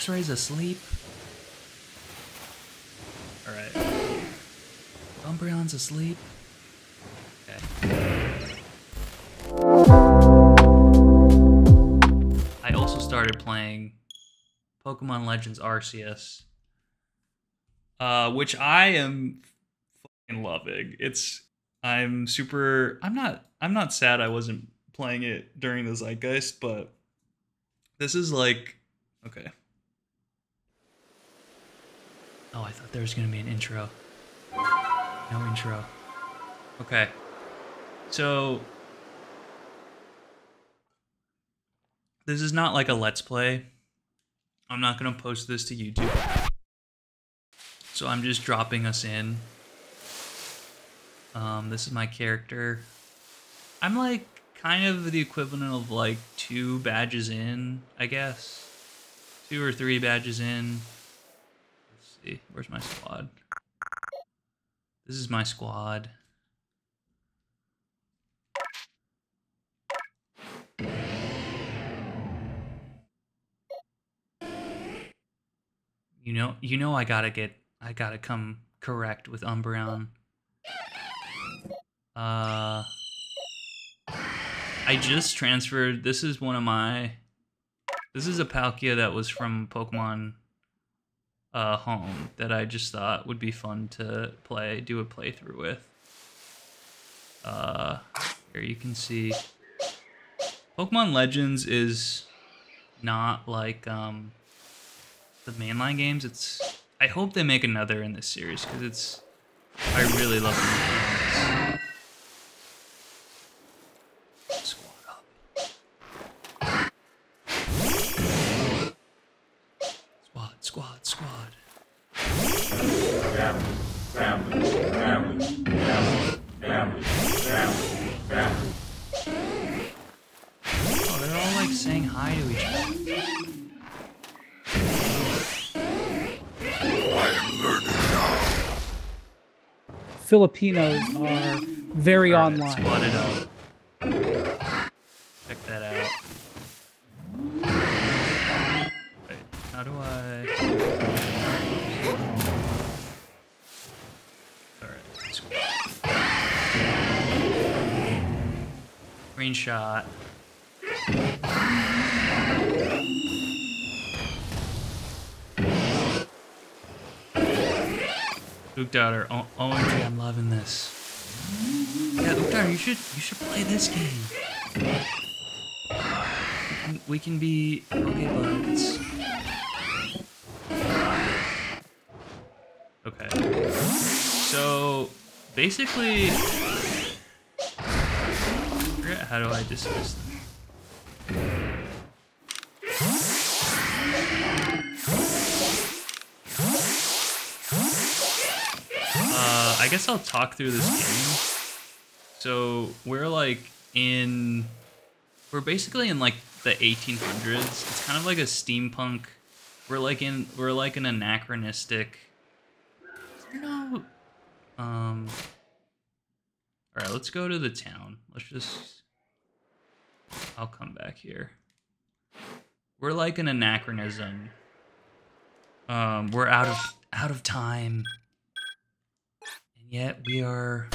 Luxray's asleep. Alright. Umbreon's asleep. Okay. I also started playing Pokemon Legends Arceus, which I am fucking loving. I'm not sad I wasn't playing it during the Zeitgeist, but this is like, okay. Oh, I thought there was gonna be an intro. No intro. Okay. So this is not like a Let's Play. I'm not gonna post this to YouTube. So I'm just dropping us in. This is my character. I'm like kind of the equivalent of like 2 badges in, I guess. 2 or 3 badges in. Let's see, where's my squad? This is my squad. You know I gotta come correct with Umbreon. I just transferred. This is a Palkia that was from Pokemon Home that I just thought would be fun to do a playthrough with. Here you can see Pokemon Legends is not like the mainline games. I hope they make another in this series because I really love the mechanics. Squad. Oh, they're all like saying hi to each other. Filipinos are very online. Squatted up. Check that out. Wait, how do I... Alright, screenshot. Ukdar, OMG, I'm loving this. Yeah, Ukdar, you should play this game. We can be Pokebuds. Okay. So basically, I forget how do I dismiss them. I guess I'll talk through this game. So we're basically in like the 1800s. It's kind of like a steampunk. We're like an anachronistic. No. All right, let's go to the town. I'll come back here. We're like an anachronism. We're out of time. Yet we are...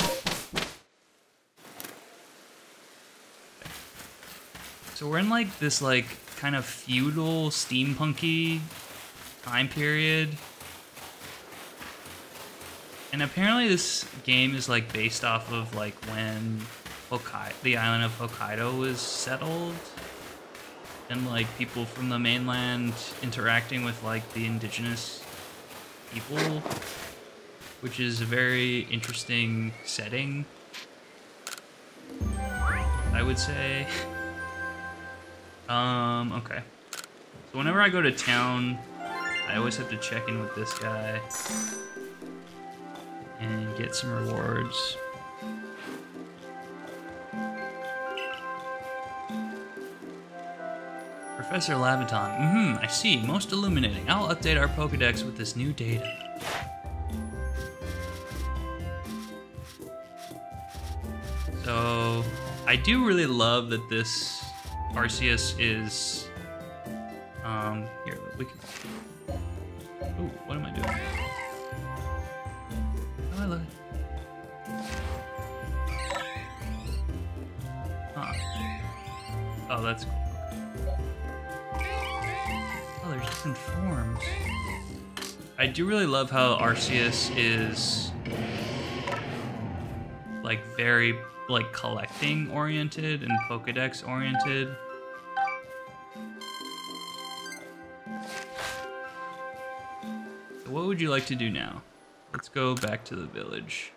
So we're in like this like kind of feudal, steampunky time period. And apparently this game is like based off of like when the island of Hokkaido was settled. And like people from the mainland interacting with like the indigenous people. Which is a very interesting setting, I would say. Okay. So whenever I go to town, I always have to check in with this guy and get some rewards. Professor Labaton. I see. Most illuminating. I'll update our Pokedex with this new data. So, I do really love that this Arceus is Here, we can. Ooh, what am I doing? Oh, I look. Huh. Oh, that's cool. Oh, there's different forms. I do really love how Arceus is like very like collecting oriented and Pokedex oriented. So what would you like to do now? Let's go back to the village.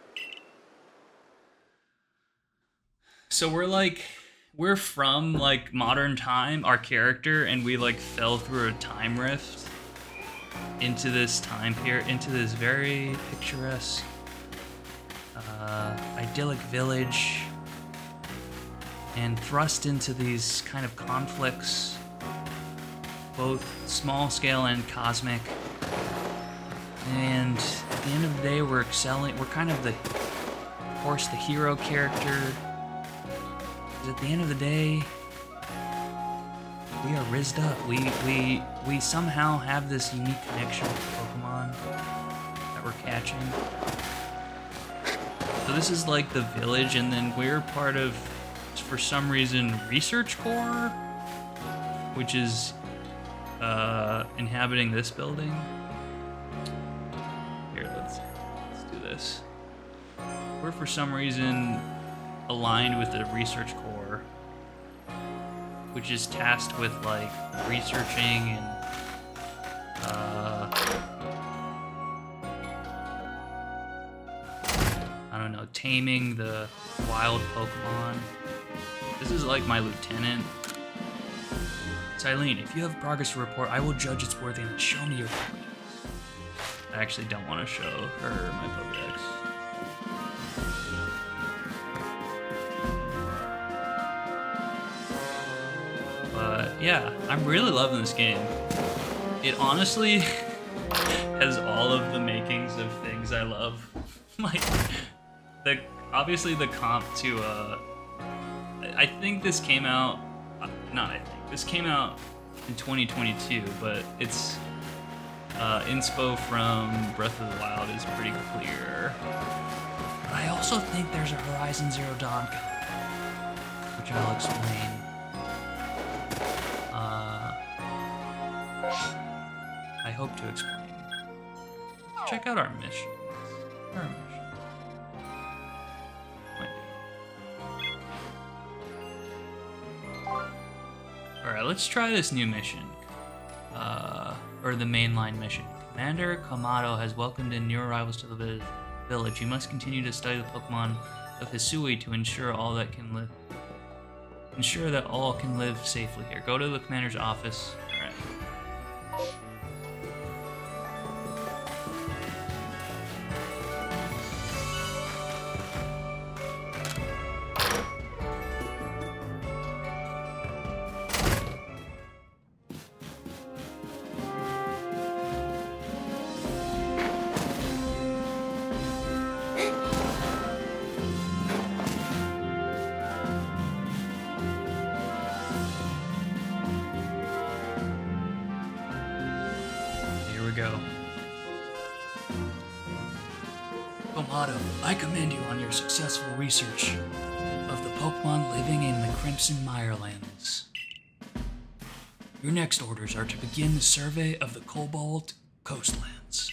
So we're from like modern time, our character, and we like fell through a time rift into this time period, into this very picturesque, idyllic village, and thrust into these kind of conflicts, both small scale and cosmic. And at the end of the day, we're excelling. We're kind of of course, the hero character. Because at the end of the day, we are rizzed up. We somehow have this unique connection with Pokemon that we're catching. So this is like the village, and then we're part of, for some reason, Research Corps, which is inhabiting this building. Here, let's do this. We're for some reason aligned with the Research Corps, which is tasked with like researching and I don't know, taming the wild Pokemon. This is like my lieutenant. Silene, if you have progress to report, I will judge its worthiness. Show me your Pokedex. I actually don't want to show her my Pokedex. But yeah, I'm really loving this game. It honestly has all of the makings of things I love. Like, obviously the comp to, I think this came out, this came out in 2022, but it's, inspo from Breath of the Wild is pretty clear. But I also think there's a Horizon Zero Dawn coming, which I'll explain. I hope to explain. Check out our mission. Alright, let's try this new mission. Or the mainline mission. Commander Kamado has welcomed in new arrivals to the village. You must continue to study the Pokemon of Hisui to ensure that all can live safely here. Go to the commander's office. Alright. I commend you on your successful research of the Pokemon living in the Crimson Mirelands. Your next orders are to begin the survey of the Cobalt Coastlands.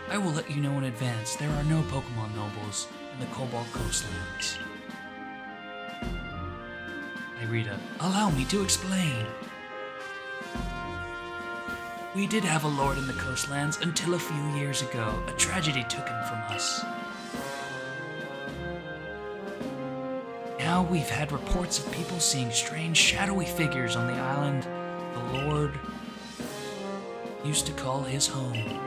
I will let you know in advance there are no Pokemon nobles in the Cobalt Coastlands. Irita, allow me to explain. We did have a lord in the coastlands until a few years ago. A tragedy took him from us. Now we've had reports of people seeing strange shadowy figures on the island the lord used to call his home.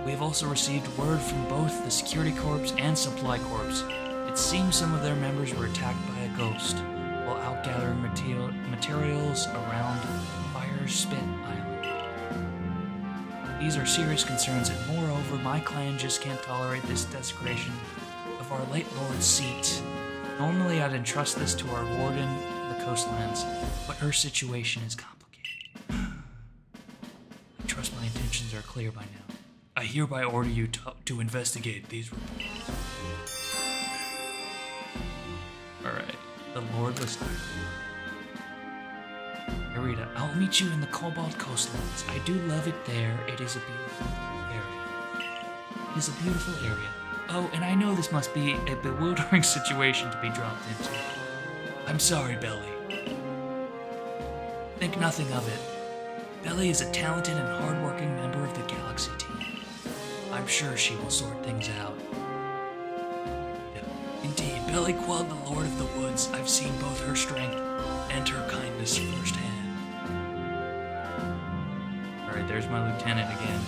We have also received word from both the Security Corps and Supply Corps. It seems some of their members were attacked by a ghost while out gathering materials around Fire Spit Island. These are serious concerns, and moreover, my clan just can't tolerate this desecration of our late lord's seat. Normally, I'd entrust this to our warden, the coastlands, but her situation is complicated. I trust my intentions are clear by now. I hereby order you to investigate these reports. Alright, the Lordless Island. Arita, I'll meet you in the Cobalt Coastlands. I do love it there. It is a beautiful area. It is a beautiful area. Oh, and I know this must be a bewildering situation to be dropped into. I'm sorry, Belly. Think nothing of it. Belly is a talented and hardworking member of the Galaxy team. I'm sure she will sort things out. Indeed, Belly quelled the Lord of the Woods. I've seen both her strength and her kindness firsthand. Alright, there's my lieutenant again.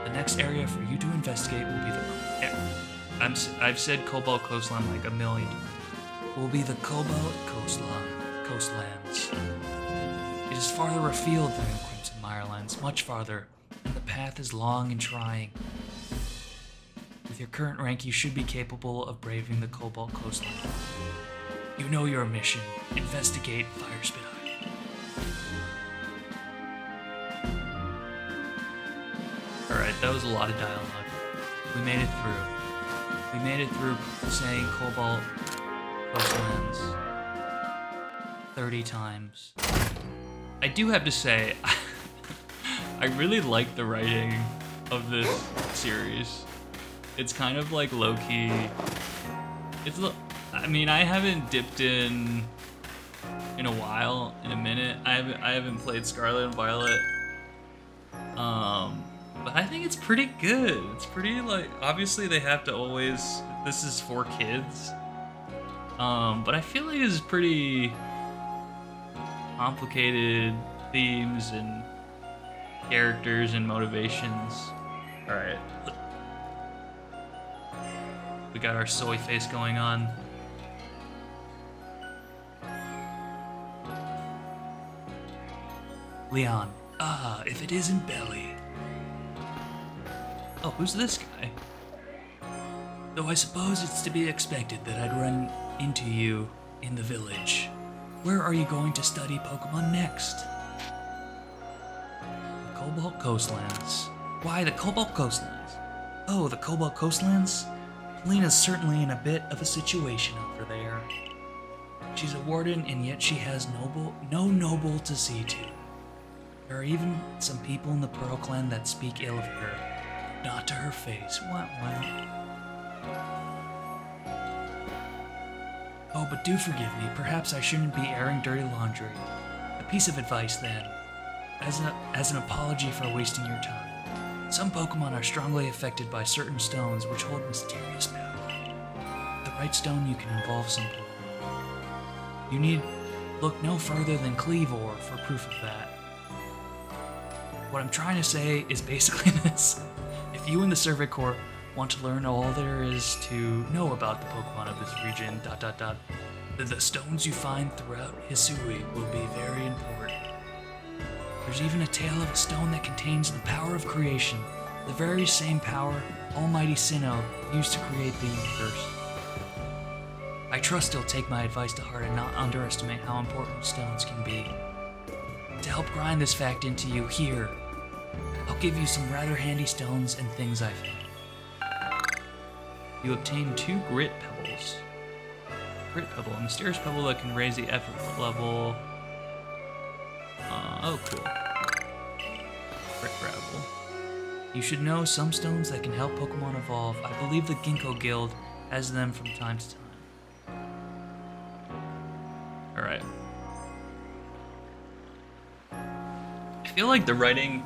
The next area for you to investigate will be the... I've said Cobalt Coastline like a million times. Will be the Cobalt Coastlands. It is farther afield than the Crimson Mirelands, much farther, and the path is long and trying. With your current rank, you should be capable of braving the Cobalt Coastline. You know your mission. Investigate Firespit Island. Alright, that was a lot of dialogue. We made it through. We made it through saying Cobalt Coastlands 30 times. I do have to say, I really like the writing of this series. It's kind of like low-key. I mean, I haven't dipped in a while, in a minute. I haven't played Scarlet and Violet. But I think it's pretty good. It's pretty, like, obviously they have to always, this is for kids. But I feel like it's pretty complicated themes and characters and motivations. Alright. We got our soy face going on. Leon. Ah, if it isn't Belly. Oh, who's this guy? Though I suppose it's to be expected that I'd run into you in the village. Where are you going to study Pokemon next? The Cobalt Coastlands. Why the Cobalt Coastlands? Oh, the Cobalt Coastlands? Polina's certainly in a bit of a situation over there. She's a warden, and yet she has no noble to see to. There are even some people in the Pearl Clan that speak ill of her. Not to her face. What? Oh, but do forgive me. Perhaps I shouldn't be airing dirty laundry. A piece of advice, then. As an apology for wasting your time. Some Pokemon are strongly affected by certain stones which hold mysterious power. With the right stone, you can evolve some Pokemon. You need look no further than Cleavor for proof of that. What I'm trying to say is basically this. If you and the Survey Corps want to learn all there is to know about the Pokemon of this region, the stones you find throughout Hisui will be very important. There's even a tale of a stone that contains the power of creation, the very same power Almighty Sinnoh used to create the universe. I trust you'll take my advice to heart and not underestimate how important stones can be. To help grind this fact into you here, I'll give you some rather handy stones and things I found. You obtain 2 Grit Pebbles. Grit Pebble, a mysterious pebble that can raise the effort level. Oh, cool. Grit Gravel. You should know some stones that can help Pokemon evolve. I believe the Ginkgo Guild has them from time to time. Alright. I feel like the writing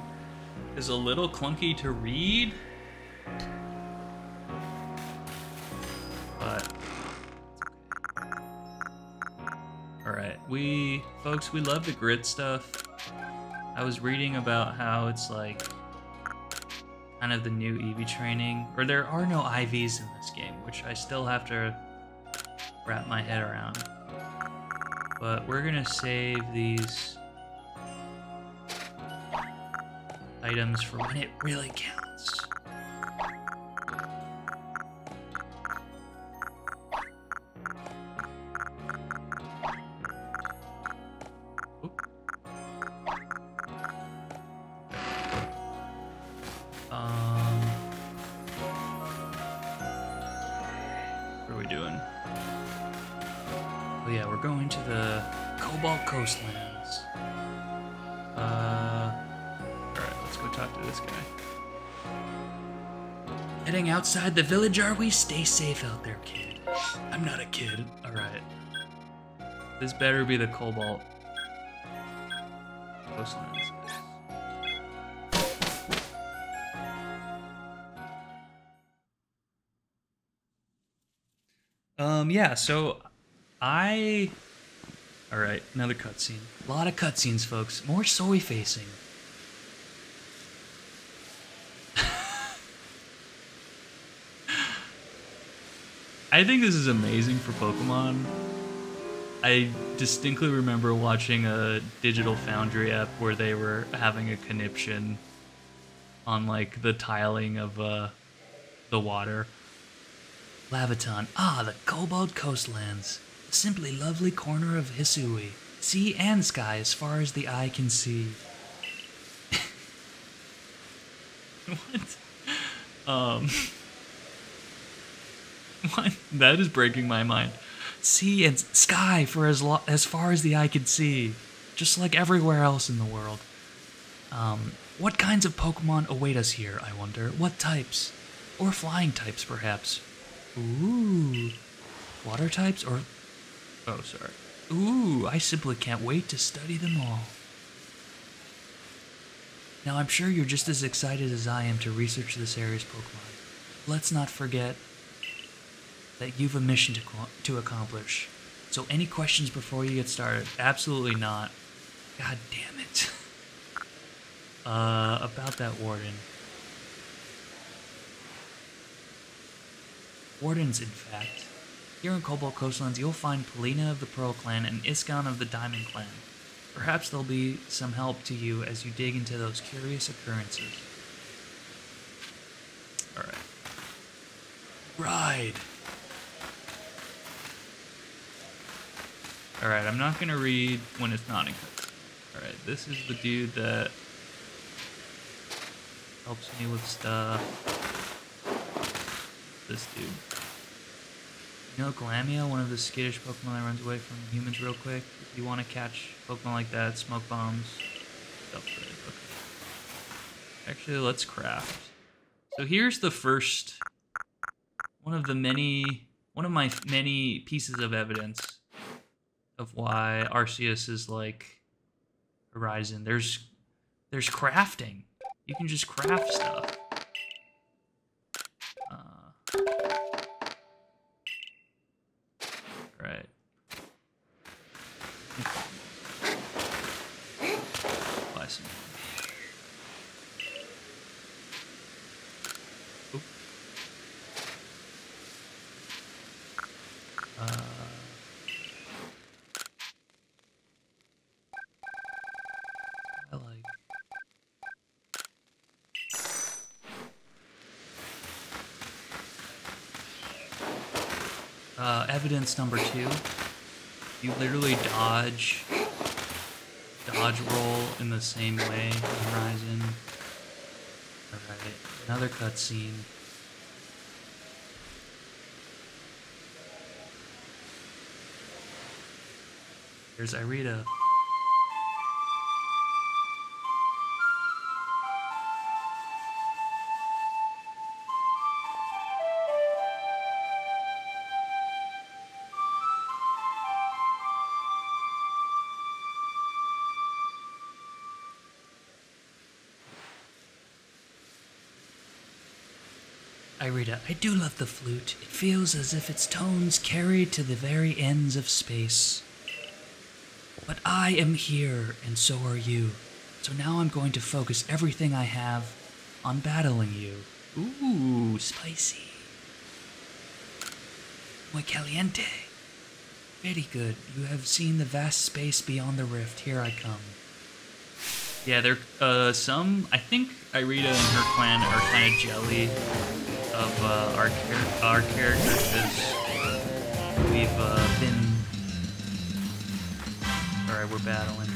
is a little clunky to read. But alright, folks, we love the grit stuff. I was reading about how it's like kind of the new EV training, or there are no IVs in this game, which I still have to wrap my head around. But we're gonna save these items for when it really counts. going to the Cobalt Coastlands. Alright, let's go talk to this guy. Heading outside the village, are we? Stay safe out there, kid. I'm not a kid. Alright. This better be the Cobalt Coastlands. Yeah, so Alright, another cutscene. A lot of cutscenes, folks. More soy facing. I think this is amazing for Pokemon. I distinctly remember watching a Digital Foundry app where they were having a conniption on, like, the tiling of the water. Laviton. Ah, the Cobalt Coastlands. A simply lovely corner of Hisui. Sea and sky as far as the eye can see. What? What? That is breaking my mind. Sea and sky for as far as the eye can see. Just like everywhere else in the world. What kinds of Pokemon await us here, I wonder? What types? Or flying types, perhaps? Ooh. Water types or... Oh, sorry. Ooh, I simply can't wait to study them all. Now, I'm sure you're just as excited as I am to research this area's Pokemon. Let's not forget that you've a mission to accomplish. So any questions before you get started? Absolutely not. God damn it. About that warden. Wardens, in fact. Here in Cobalt Coastlands, you'll find Polina of the Pearl Clan and Iskan of the Diamond Clan. Perhaps there'll be some help to you as you dig into those curious occurrences. Alright. Ride! Alright, I'm not gonna read when it's not in cut. Alright, this is the dude that helps me with stuff. This dude. You know Glamia, one of the skittish Pokemon that runs away from humans real quick? If you want to catch Pokemon like that, smoke bombs. Okay. Actually, let's craft. So here's the first... One of my many pieces of evidence of why Arceus is like Horizon. There's crafting. You can just craft stuff. Right. Buy some. Oop. I like. Evidence number 2. You literally dodge roll in the same way in Horizon. Alright, another cutscene. Here's Irida. Irida, I do love the flute. It feels as if its tones carry to the very ends of space. But I am here, and so are you. So now I'm going to focus everything I have on battling you. Ooh, spicy. Muy caliente. Very good. You have seen the vast space beyond the rift. Here I come. Yeah, there. I think Irida and her clan are kind of jelly of our characters because we've been. All right, we're battling.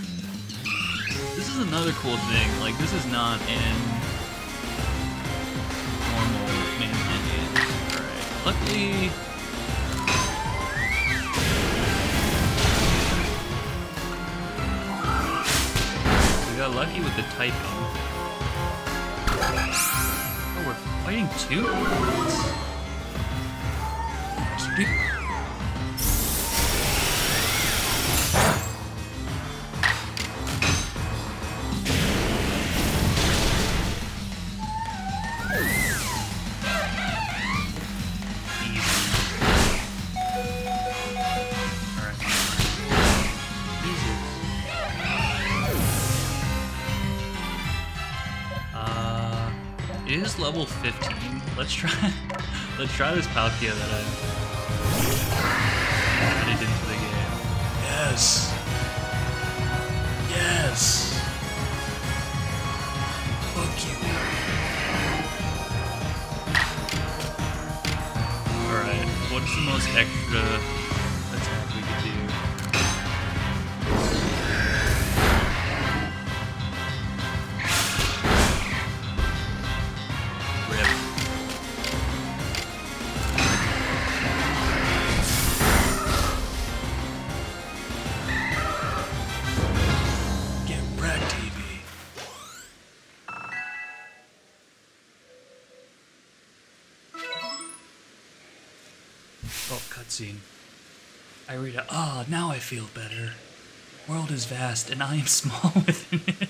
This is another cool thing. Like, this is not in normal mainland games. All right. Luckily. got lucky with the typing. Oh, we're fighting two? It is level 15. Let's try this Palkia that I added into the game. Yes. Yes. Fuck you. Alright, what's the most extra attack we could do? Irida, now I feel better. World is vast and I am small within it.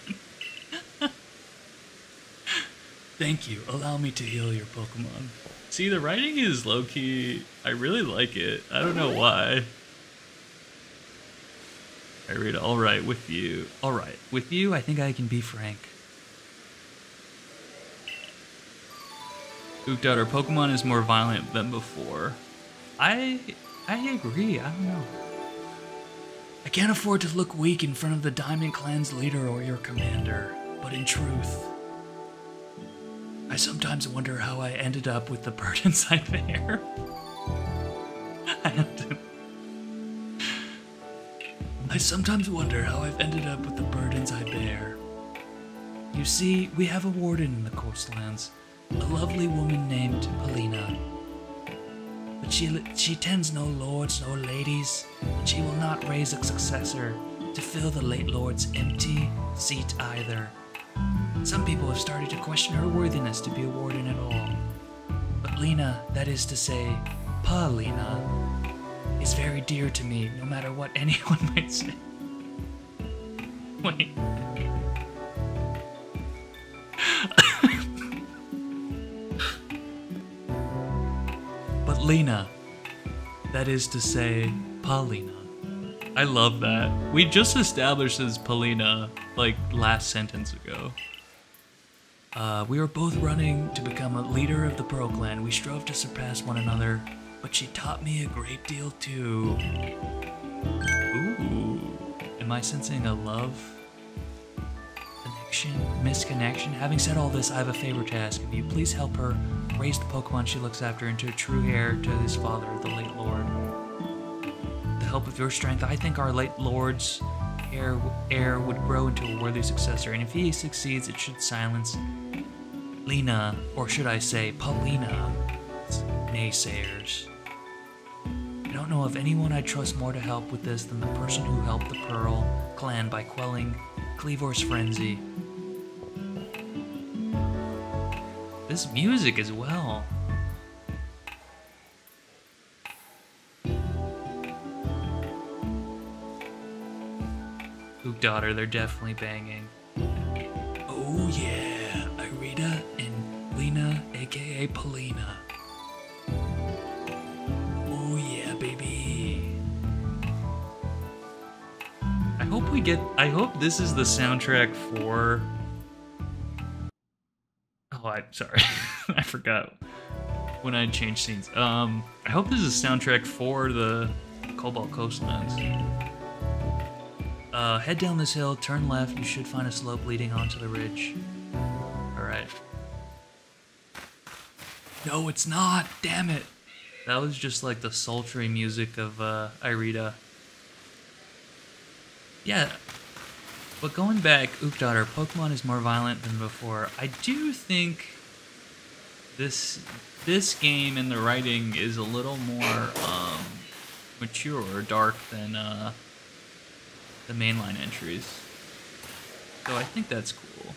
Thank you. Allow me to heal your Pokemon. See, the writing is low-key. I really like it. I don't know why. Irida, alright, with you. Alright, with you, I think I can be frank. Our Pokemon is more violent than before. I agree, I don't know. I can't afford to look weak in front of the Diamond Clan's leader or your commander, but in truth, I sometimes wonder how I ended up with the burdens I bear. I sometimes wonder how I've ended up with the burdens I bear. You see, we have a warden in the coastlands, a lovely woman named Polina. But she tends no lords, no ladies, and she will not raise a successor to fill the late lord's empty seat either. Some people have started to question her worthiness to be a warden at all. But Lena, that is to say, Paulina, is very dear to me, no matter what anyone might say. Wait. But Lena, that is to say, Paulina. I love that. We just established as Paulina, like, last sentence ago. We were both running to become a leader of the Pearl Clan. We strove to surpass one another, but she taught me a great deal too. Ooh. Am I sensing a love connection? Misconnection? Having said all this, I have a favor to ask of you. Please help her raise the Pokemon she looks after into a true heir to his father, the late Lord. With the help of your strength, I think our late Lord's heir would grow into a worthy successor, and if he succeeds, it should silence Lena, or should I say, Paulina, naysayers. I don't know of anyone I trust more to help with this than the person who helped the Pearl Clan by quelling Cleavor's frenzy. This music as well. Oop daughter, they're definitely banging. Oh yeah, Irida and Lena, aka Paulina. Oh yeah, baby. I hope this is the soundtrack for... Oh, sorry. I forgot when I changed scenes. I hope this is a soundtrack for the Cobalt Coastlands. Head down this hill, turn left, you should find a slope leading onto the ridge. Alright. No, it's not! Damn it! That was just like the sultry music of Irida. Yeah. But going back, Oopdaughter, Pokemon is more violent than before. I do think this game and the writing is a little more mature or dark than the mainline entries. So I think that's cool.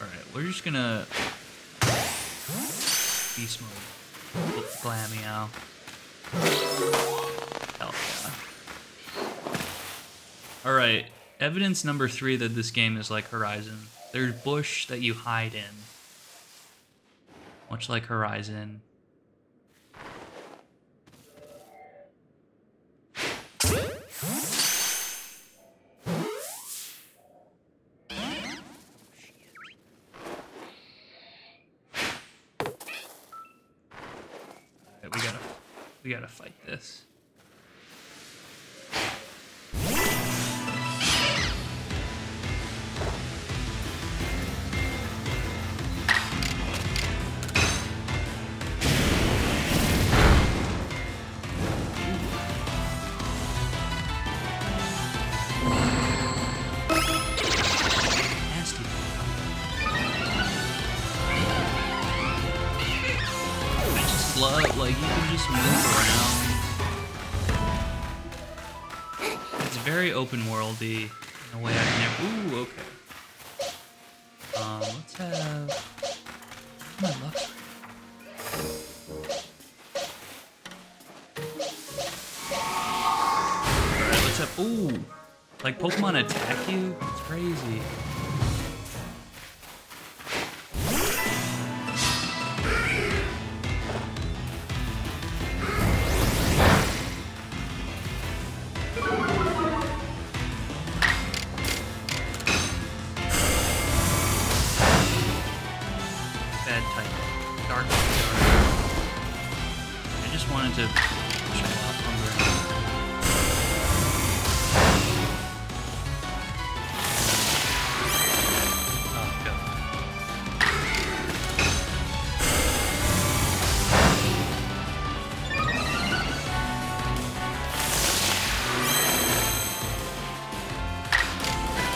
Alright, we're just gonna beast mode Glameow. Hell yeah. Alright, evidence number 3 that this game is like Horizon. There's bush that you hide in. Much like Horizon. We gotta fight this. Nasty. I just love, like, you can just move around. It's very open worldy in a way I've never. Ooh, okay. Let's have my luck. Alright, let's have. Ooh! Like Pokemon attack you? It's crazy. To show off hunger. Oh, God.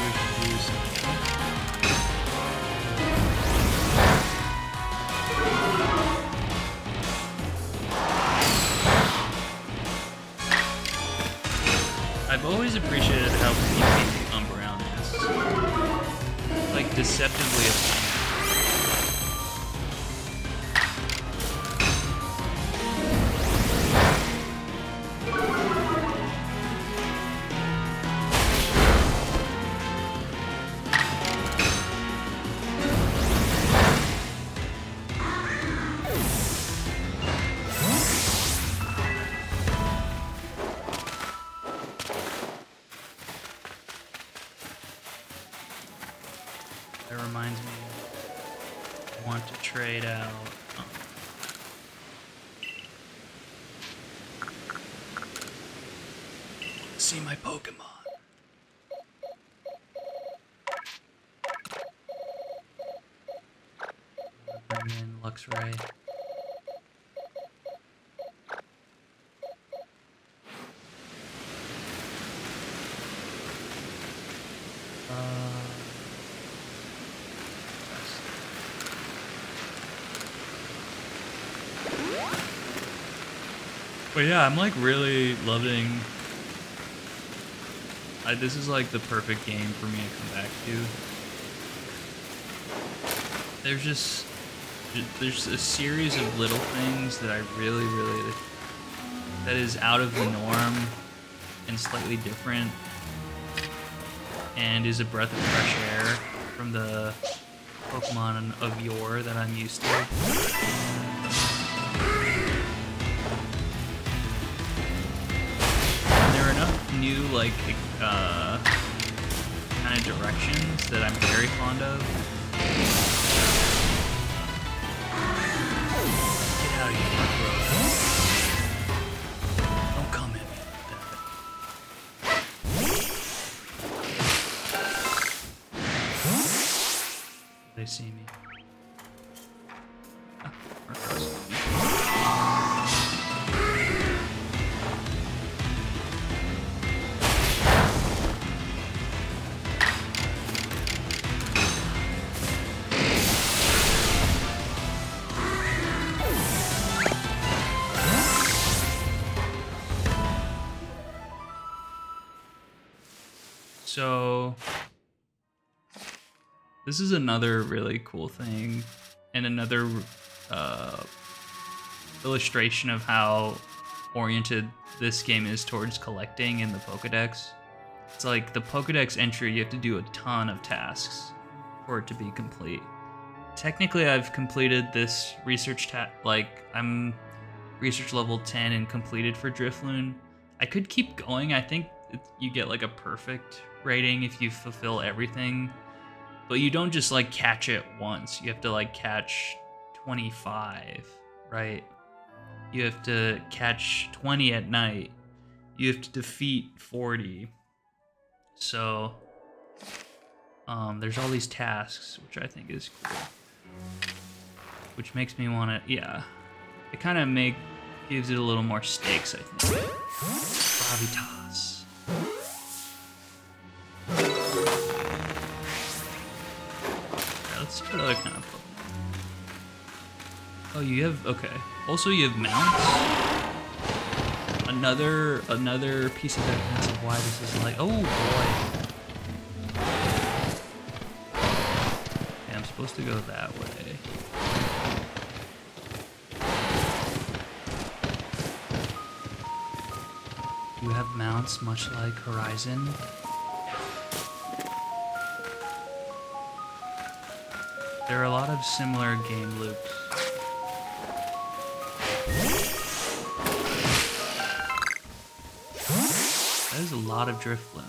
We should use I've always appreciated how easy Umbreon is. Like, deceptively efficient. That reminds me, I want to trade out. See my Pokemon. Bring in Luxray. But yeah, I'm like really loving. This is like the perfect game for me to come back to. There's a series of little things that I really, that is out of the norm and slightly different, and is a breath of fresh air from the Pokemon of yore that I'm used to. New like kind of directions that I'm very fond of. Get out of here, bro. Don't come at me like that. They see me. So this is another really cool thing, and another illustration of how oriented this game is towards collecting in the Pokédex. It's like the Pokédex entry, you have to do a ton of tasks for it to be complete. Technically, I've completed this research I'm research level 10 and completed for Drifloon. I could keep going. I think you get like a perfect rating if you fulfill everything, but you don't just like catch it once. You have to like catch 25, right? You have to catch 20 at night. You have to defeat 40. So there's all these tasks, which I think is cool. Which makes me want to, yeah. It kind of gives it a little more stakes, I think. Gravitas. Yeah, let's see what other kind of Pokemon. Oh, you have, okay. Also, you have mounts. Another piece of evidence of why this is like, oh boy. Okay, I'm supposed to go that way. You have mounts much like Horizon. There are a lot of similar game loops. That is a lot of Drifloons.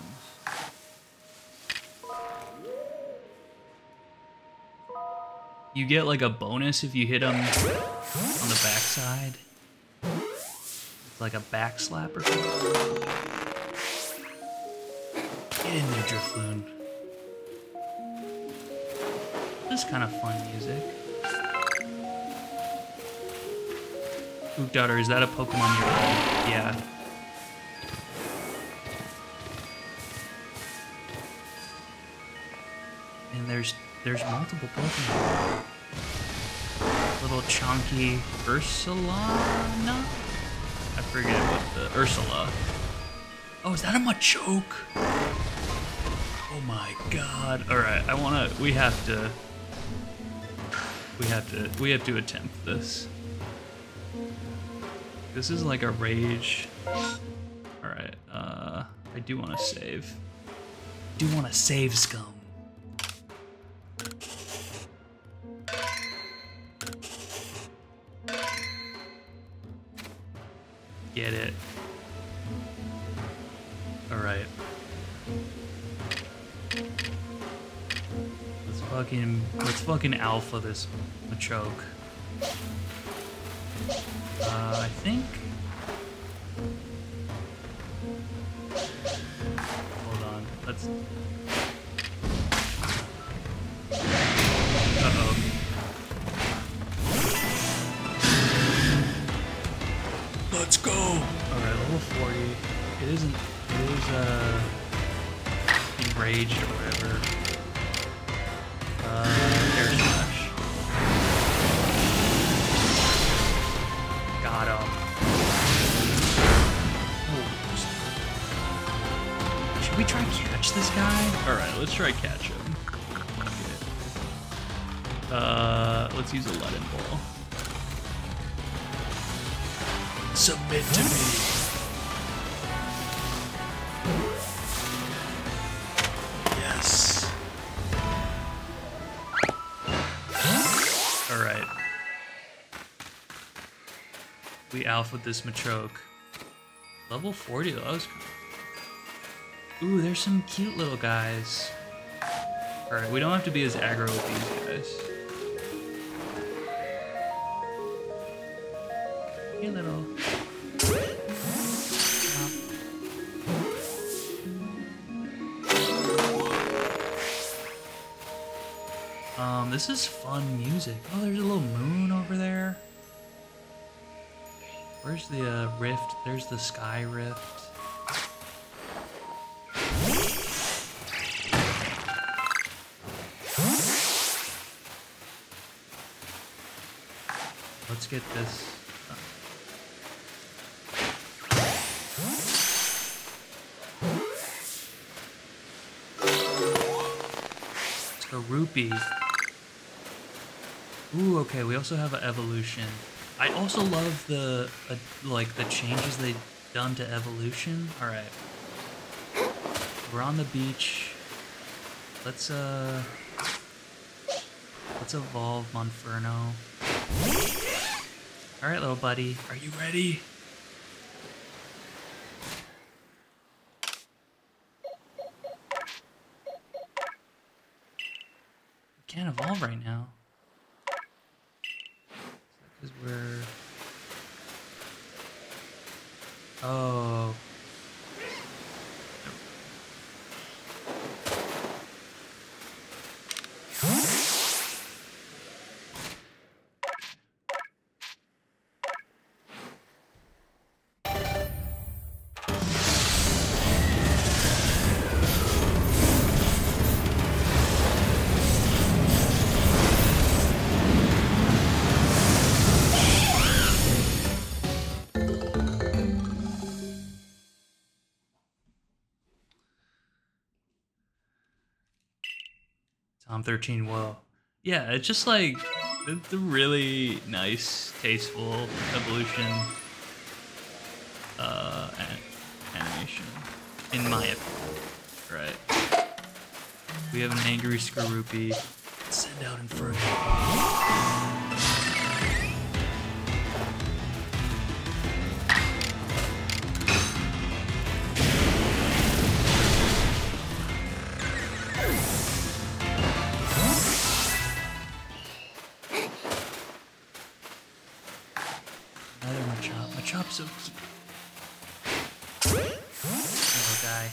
You get like a bonus if you hit them on the backside. It's like a back slap or something. Get in there, Drifloon. This is kind of fun music. Ook Daughter, is that a Pokemon you're on? Yeah. And there's multiple Pokemon. Little chunky Ursulana? I forget what the Ursula. Oh, is that a Machoke? Oh my god. Alright, we have to attempt this. This is like a rage. Alright, I do want to save. Scum. Get it. Alright. Let's fucking alpha this Machoke. I think. Hold on. Let's. Uh-oh. Let's go! Alright, level 40. It is enraged or whatever. Air Slash. Got him. Oh. Should we try and catch this guy? Alright, let's try catch him. Okay. Let's use a Leaden Ball. Submit to me. Yes. Alright. We alphaed this Machoke. Level 40 though, that was cool. Ooh, there's some cute little guys. Alright, we don't have to be as aggro with these guys. Hey little. This is fun music. Oh, there's a little moon over there. Where's the rift? There's the sky rift. Let's get this. Rupee. Ooh, okay, we also have an evolution. I also love the like the changes they've done to evolution. All right, we're on the beach. Let's evolve Monferno. All right, little buddy, are you ready? We can't evolve right now. Because we're... Oh. Tom 13, whoa. Yeah, it's just like it's a really nice, tasteful evolution animation, in my opinion. Right. We have an angry Skorupi. Let's send out Inferno. Machop's so cute. Little guy.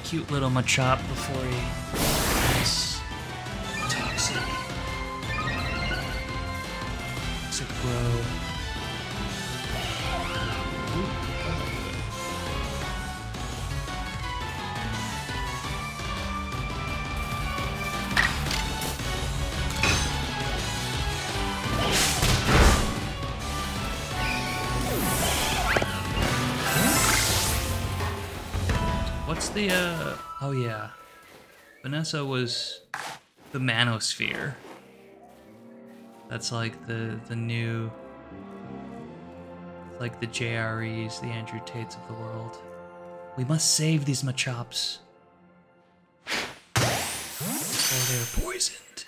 Cute little Machop before he gets toxic. Bro. What's the oh yeah. Vanessa was the Manosphere. That's like the new, like the JREs, the Andrew Tates of the world. We must save these Machops before they're poisoned.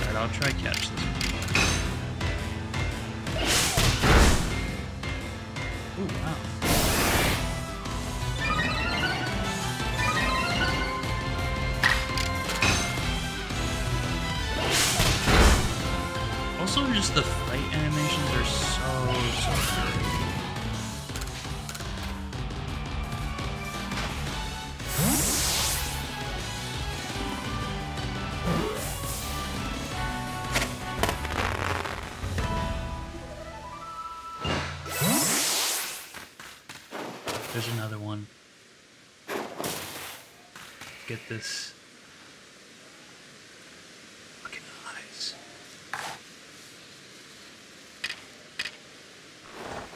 Alright, I'll try catch this one. Ooh, wow. Also, just the fight animations are so good. There's another one. Get this. Fucking eyes.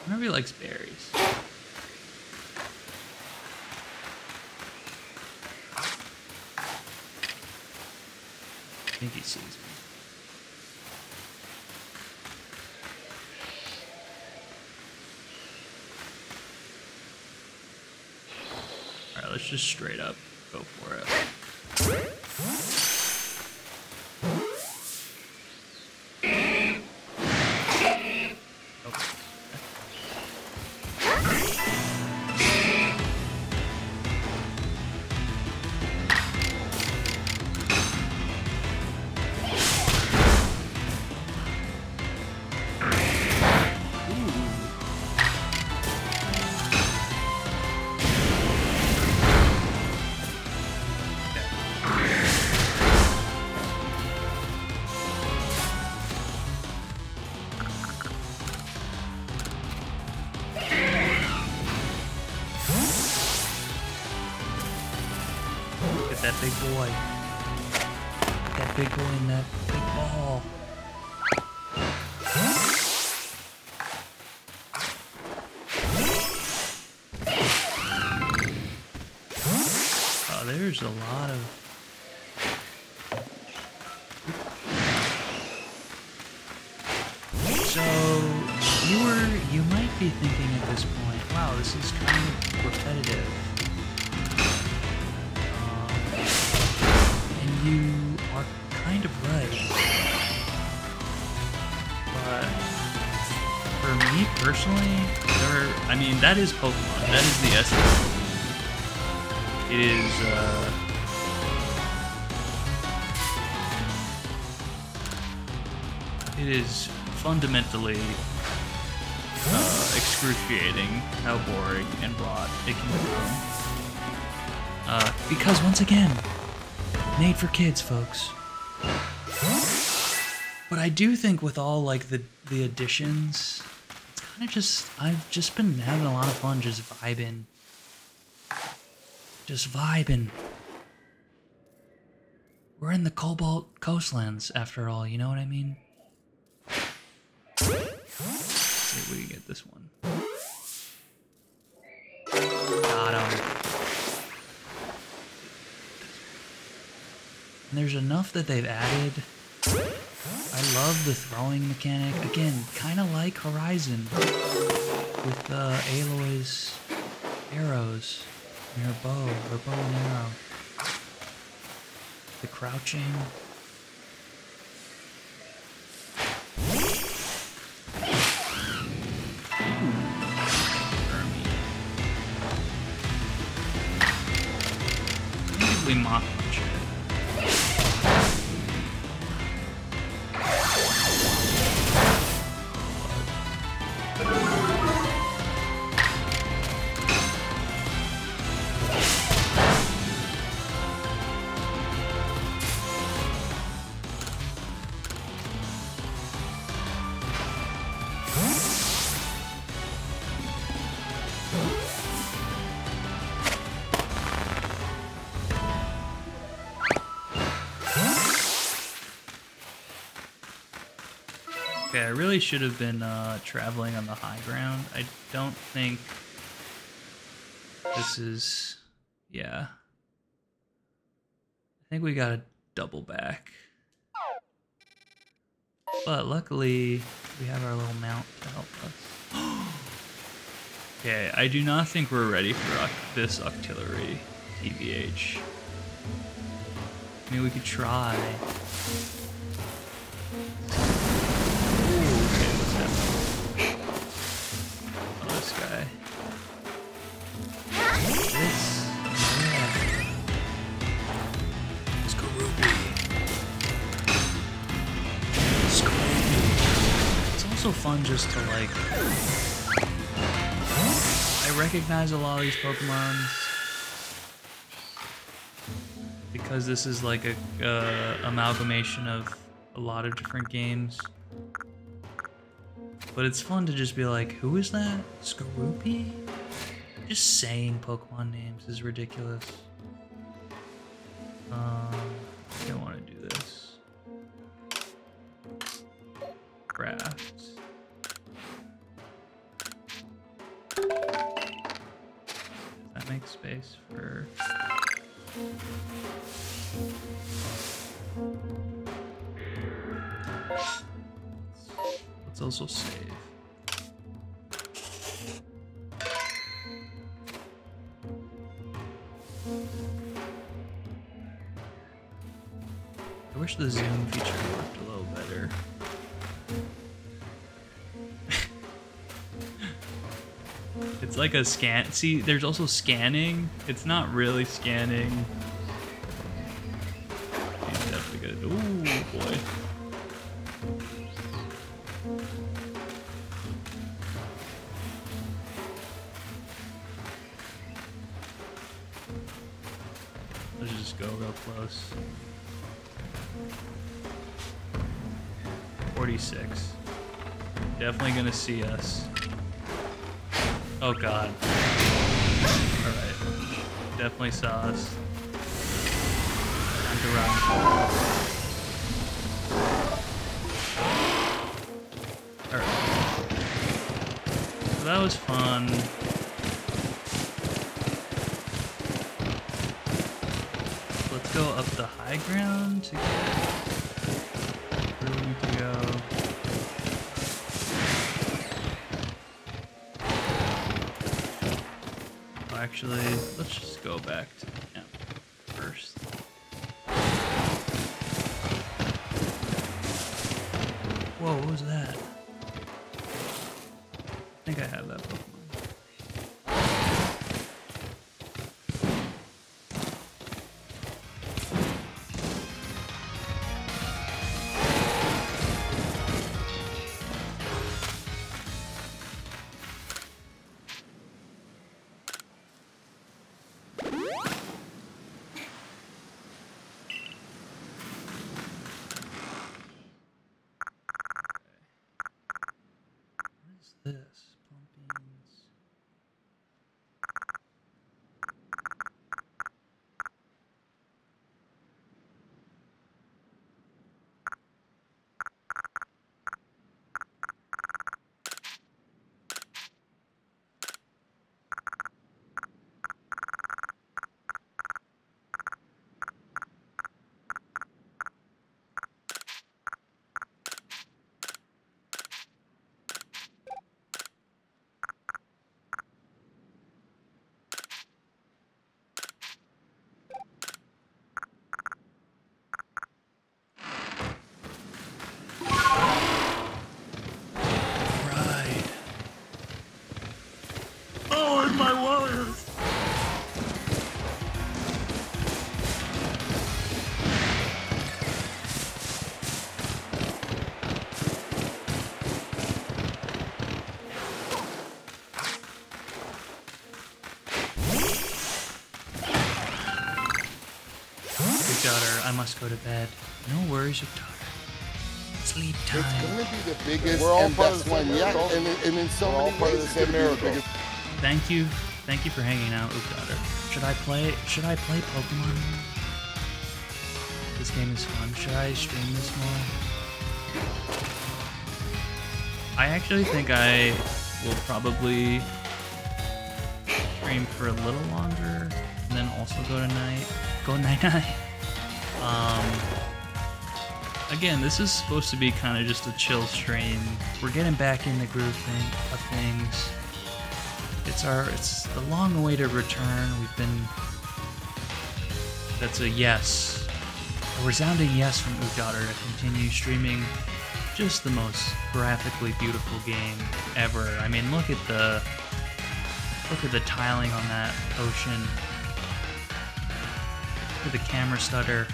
I wonder if he likes berries. I think he sees me. Alright, let's just straight up go for it. at that big boy. That big boy and that big ball. Oh, there's a lot of... So, you might be thinking at this point, wow, this is kind of repetitive. And you are kind of right. But for me personally, I mean, that is Pokemon. That is the essence. It is, it is fundamentally excruciating how boring and broad it can become. Because once again, made for kids, folks. But I do think with all like the additions, it's kind of just, I've just been having a lot of fun just vibing. Just vibing. We're in the Cobalt Coastlands after all, you know what I mean? Let's see if we can get this one. Got him. And there's enough that they've added. I love the throwing mechanic. Again, kind of like Horizon with Aloy's arrows and her bow and arrow. The crouching. We mock punch it. Okay, I really should have been traveling on the high ground. I don't think this is... yeah. I think we gotta double back. But luckily, we have our little mount to help us. Okay, I do not think we're ready for this Octillery, TBH. I mean, we could try. Guy. This. Yeah. It's also fun just to like. I recognize a lot of these Pokemon because this is like a amalgamation of a lot of different games. But it's fun to just be like, who is that? Skorupi? Just saying Pokemon names is ridiculous. I don't want to do this. Craft. Does that make space for... Let's also save. I wish the zoom feature worked a little better. It's like a scan. See, there's also scanning. It's not really scanning. He's definitely good. Ooh, boy. Let's just go real close. 46. Definitely gonna see us. Oh god. Alright. Definitely saw us. to run. Alright. So that was fun. Let's go up the high ground to get where we need to go. Oh, actually, let's just go back to camp first. Whoa, what was that? I think I have that Pokemon. This plum beans. My wires. Big daughter, I must go to bed. No worries, your daughter. Sleep time. It's going to be the biggest and best one yet, and in so many ways, it's going to be the biggest. Thank you for hanging out with daughter. Should I play Pokemon? This game is fun. Should I stream this more? I actually think I will probably stream for a little longer, and then also go night night. Again, this is supposed to be kind of just a chill stream. We're getting back in the groove of things. It's the long-awaited return. That's a yes. A resounding yes from Daughter to continue streaming just the most graphically beautiful game ever. I mean, look at the tiling on that ocean. Look at the camera stutter.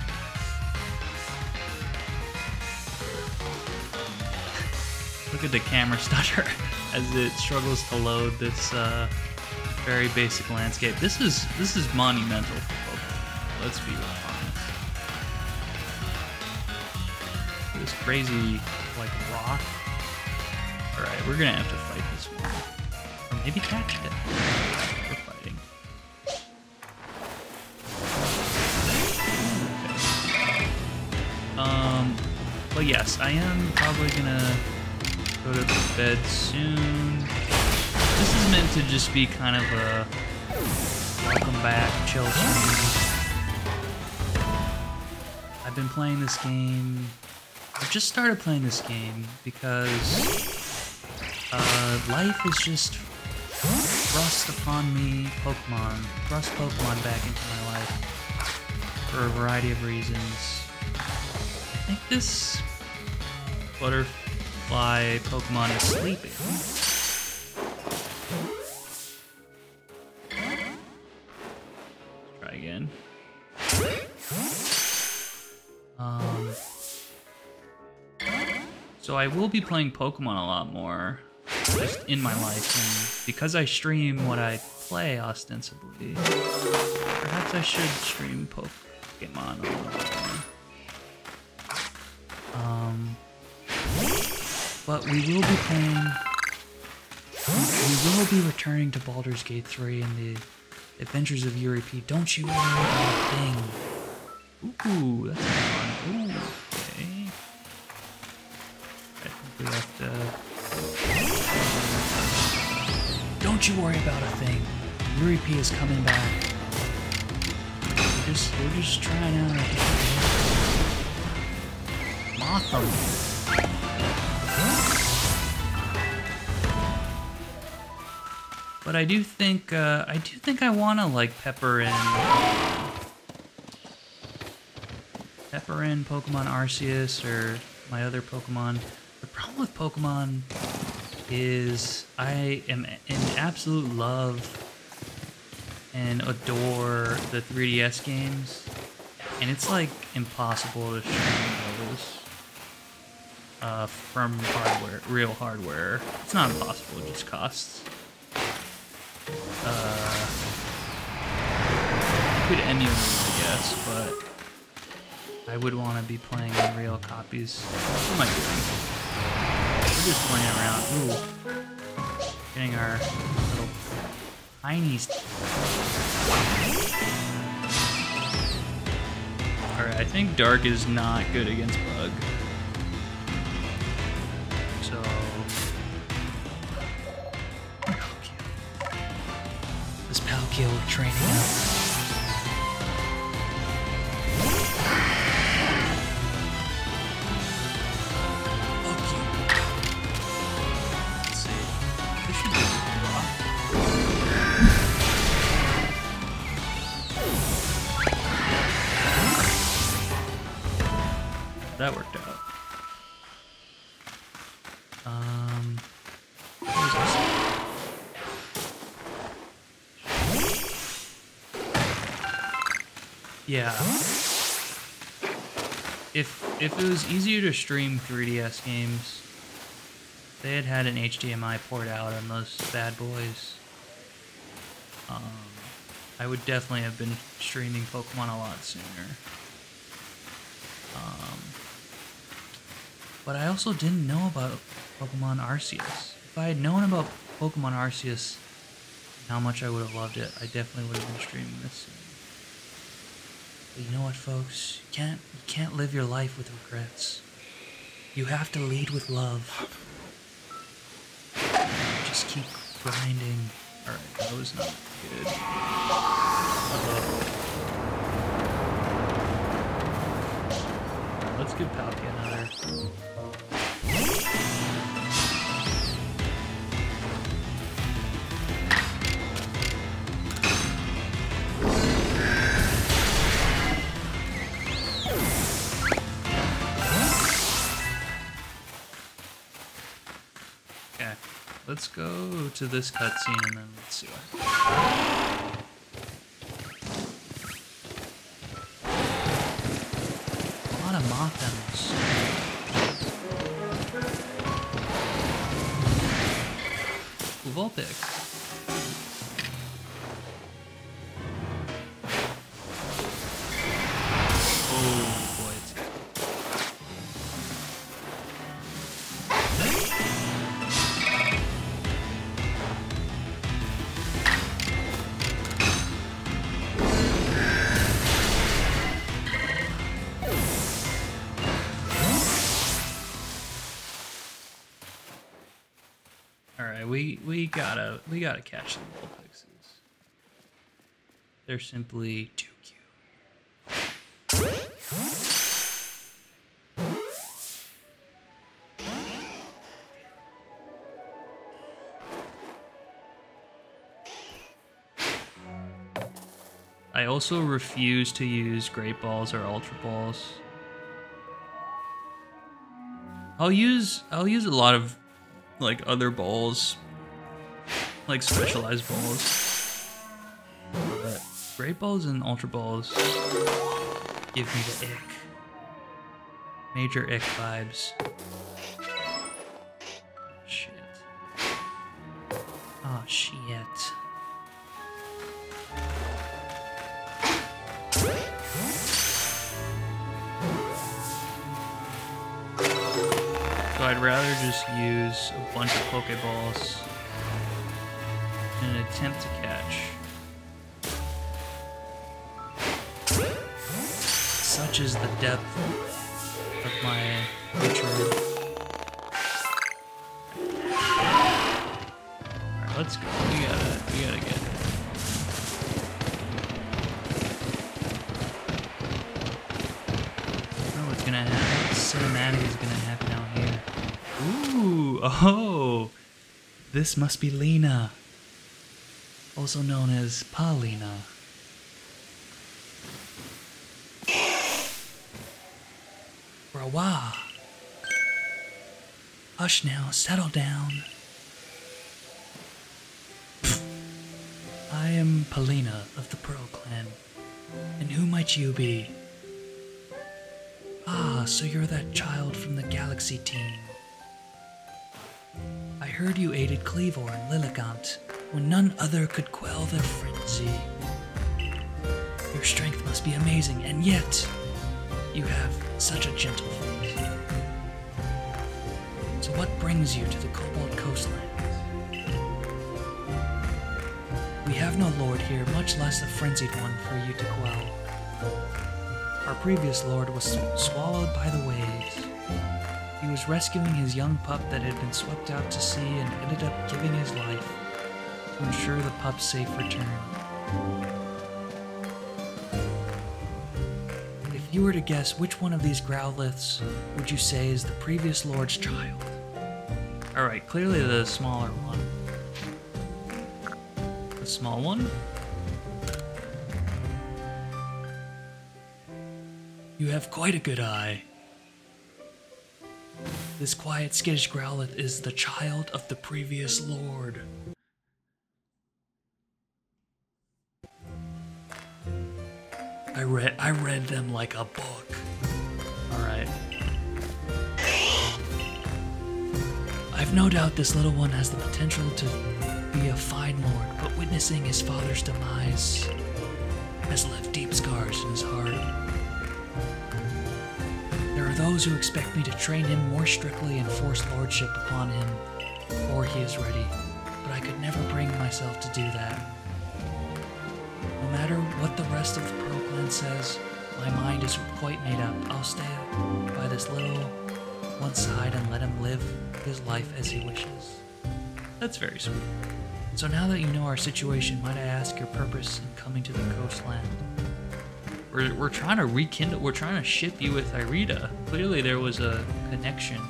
Look at the camera stutter as it struggles to load this very basic landscape. This is monumental for Pokemon. Let's be honest. This crazy like rock. All right, we're gonna have to fight this one, or maybe catch it. We're fighting. But yes, I am probably gonna go to bed soon. This is meant to just be kind of a welcome back, chill stream. I've been playing this game. I've just started playing this game because life is just thrust upon me thrust Pokemon back into my life for a variety of reasons. I think this butterfly Pokemon is sleeping. Try again. So I will be playing Pokemon a lot more just in my life, and because I stream what I play ostensibly, perhaps I should stream Pokemon a little more. But we will be playing. We will be returning to Baldur's Gate 3 and the Adventures of Yuri P. Don't you worry about a thing. Ooh, that's fun. Ooh, okay. I think we have to... Don't you worry about a thing. Yuri P is coming back. We're just trying out a Motham. But I do think I want to like pepper in Pokemon Arceus or my other Pokemon. The problem with Pokemon is I am in absolute love and adore the 3DS games, and it's like impossible to stream those from hardware, real hardware. It's not impossible, it just costs. You could emulate, I guess, but I would want to be playing in real copies. What am I doing? We're just playing around. Ooh. Getting our little tinies. Alright, I think Dark is not good against Bug. So... This Palkia training up. That worked out. What was this? Yeah. If it was easier to stream 3DS games, they had an HDMI port out on those bad boys. I would definitely have been streaming Pokemon a lot sooner. But I also didn't know about Pokemon Arceus. If I had known about Pokemon Arceus and how much I would have loved it, I definitely would have been streaming this soon. But you know what, folks? You can't live your life with regrets. You have to lead with love. Just keep grinding. Alright, that was not good. Let's give Palkia another. Okay, let's go to this cutscene and then let's see what happens. Mothams. Ooh, Vulpix. Oh boy, it's good. We gotta catch some Vulpixes. They're simply too cute. I also refuse to use Great Balls or Ultra Balls. I'll use a lot of like other balls, like specialized balls, but Great Balls and Ultra Balls give me the ick. Major ick vibes. Shit. Oh shit. So I'd rather just use a bunch of Pokeballs in an attempt to catch such is the depth of my hatred. Alright, let's go. We gotta get it. Oh, what's gonna happen? Cinematic is gonna happen out here. Ooh, oh! This must be Lena, also known as Paulina. Rawa. Hush now, settle down. I am Paulina of the Pearl Clan. And who might you be? Ah, so you're that child from the Galaxy team. I heard you aided Cleavor and Lilligant when none other could quell their frenzy. Your strength must be amazing, and yet you have such a gentle face. So what brings you to the Cobalt Coastlands? We have no lord here, much less a frenzied one for you to quell. Our previous lord was swallowed by the waves. He was rescuing his young pup that had been swept out to sea and ended up giving his life to ensure the pup's safe return. If you were to guess which one of these Growliths would you say is the previous lord's child? Alright, clearly the smaller one. The small one? You have quite a good eye. This quiet, skittish Growlithe is the child of the previous lord. I read them like a book. Alright. I've no doubt this little one has the potential to be a fine lord, but witnessing his father's demise has left deep scars in his heart. There are those who expect me to train him more strictly and force lordship upon him before he is ready, but I could never bring myself to do that. No matter what the rest of the Pearl Clan says, my mind is quite made up. I'll stay by this little one side and let him live his life as he wishes. That's very sweet. So now that you know our situation, might I ask your purpose in coming to the coastland? We're trying to rekindle, we're trying to ship you with Irida. Clearly there was a connection.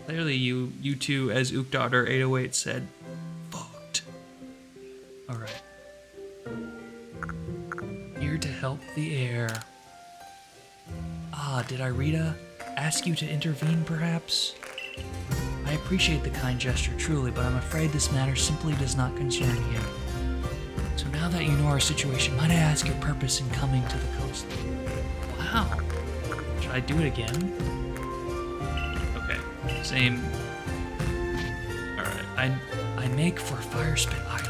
Clearly you two, as Ukdaughter 808 said, fucked. Alright. Here to help the heir. Ah, did Irida ask you to intervene perhaps? I appreciate the kind gesture truly, but I'm afraid this matter simply does not concern you. So now that you know our situation, might I ask your purpose in coming to the coast? Wow. Should I do it again? Okay. Same. Alright. I make for Firespit Island.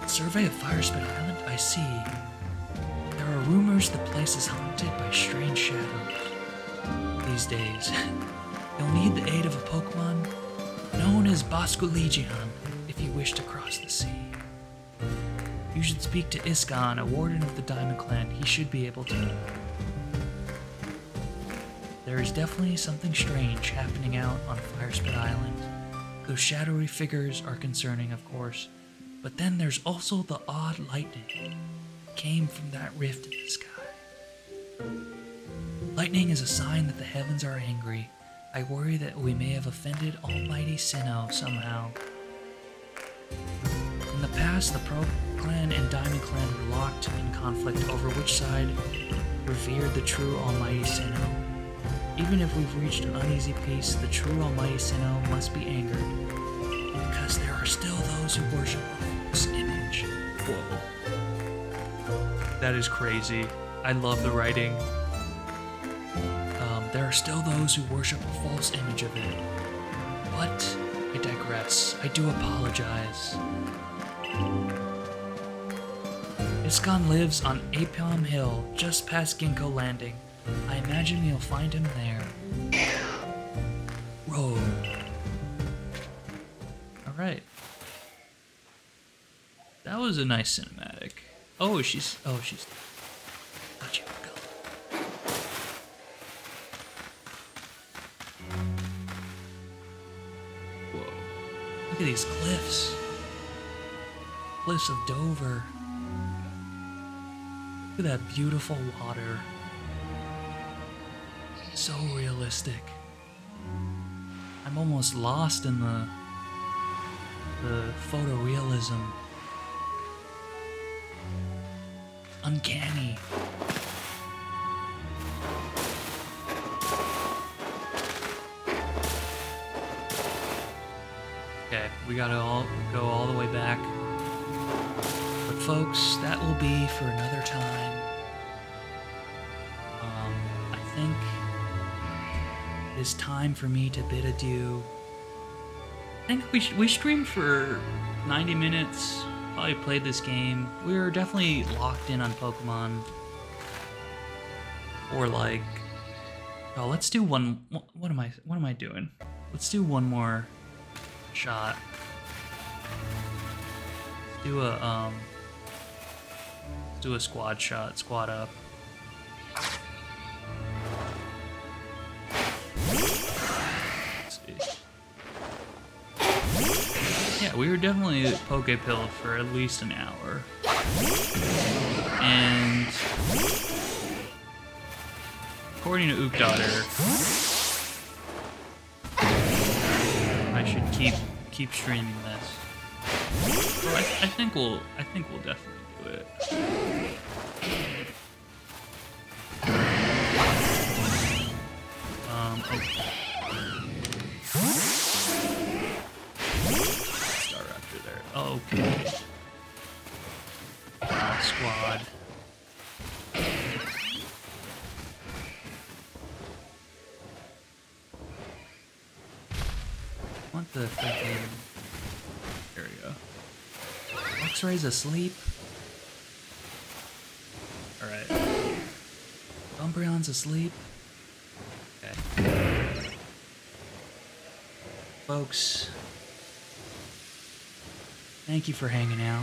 Survey of Firespit Island? I see. There are rumors the place is haunted by strange shadows. These days, you'll need the aid of a Pokemon known as Basculegion if you wish to cross the sea. You should speak to Iskan, a warden of the Diamond Clan. He should be able to. There is definitely something strange happening out on Firespit Island. Those shadowy figures are concerning, of course, but then there's also the odd lightning that came from that rift in the sky. Lightning is a sign that the heavens are angry. I worry that we may have offended Almighty Sinnoh somehow. In the past, the Pearl Clan and Diamond Clan were locked in conflict over which side revered the true Almighty Sinnoh. Even if we've reached an uneasy peace, the true Almighty Sinnoh must be angered, because there are still those who worship a false image. Whoa. That is crazy. I love the writing. There are still those who worship a false image of it. But I digress. I do apologize. Iskan lives on Apalm Hill, just past Ginkgo Landing. I imagine you'll find him there. Road. Alright. That was a nice cinematic. Oh, she's. Got you. Go. Whoa. Look at these cliffs. Cliffs of Dover. Look at that beautiful water. So realistic. I'm almost lost in the photorealism. Uncanny. Okay, we gotta go all the way back. But folks, that will be for another time. I think it is time for me to bid adieu. I think we streamed for 90 minutes. Probably played this game. We were definitely locked in on Pokemon. Or like, oh, let's do one. What am I doing? Let's do one more shot. Let's do a squad shot. Squad up. Yeah, we were definitely Poke-pilled for at least an hour. And according to Oopdaughter, I should keep streaming this. So I think we'll definitely do it. Okay. Okay. Squad. What the freaking... There we go. X-Ray's asleep. Alright. Umbreon's asleep. Okay. Folks... Thank you for hanging out.